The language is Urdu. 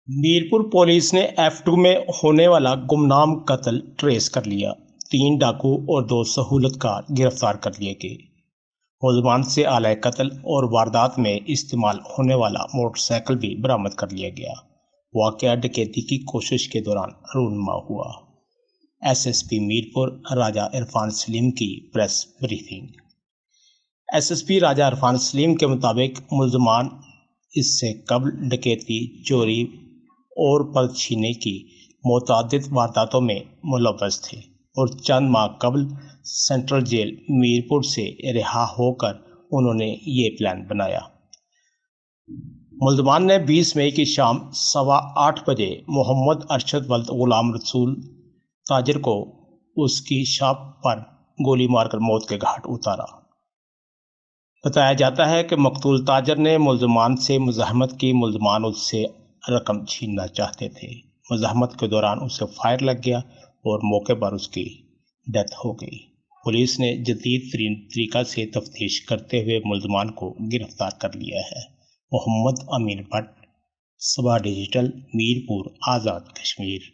میرپور پولیس نے F2 میں ہونے والا گمنام قتل ٹریس کر لیا۔ 3 ڈاکو اور 2 سہولت کار گرفتار کر لیے گئے۔ ملزمان سے آلہ قتل اور واردات میں استعمال ہونے والا موٹر سائیکل بھی برآمد کر لیا گیا۔ واقعہ ڈکیتی کی کوشش کے دوران رونما ہوا۔ SSP میرپور راجہ عرفان سلیم کی پریس بریفنگ۔ SSP راجہ عرفان سلیم کے مطابق ملزمان اس سے قبل ڈکیتی، چوری اور پرچھ چھیننے کی متعدد وارداتوں میں ملوث تھے اور چند ماہ قبل سینٹرل جیل میرپور سے رہا ہو کر انہوں نے یہ پلان بنایا۔ ملزمان نے 20 مئی کی شام 8:15 بجے محمد ارشد ولد غلام رسول تاجر کو اس کی شاپ پر گولی مار کر موت کے گھاٹ اتارا۔ بتایا جاتا ہے کہ مقتول تاجر نے ملزمان سے مزاحمت کی۔ ملزمان اس سے رقم چھیننا چاہتے تھے۔ مزاحمت کے دوران اسے فائر لگ گیا اور موقع پر اس کی ڈیتھ ہو گئی۔ پولیس نے جدید ترین طریقہ سے تفتیش کرتے ہوئے ملزمان کو گرفتار کر لیا ہے۔ محمد امین بٹ، صبا ڈیجیٹل، میرپور، آزاد کشمیر۔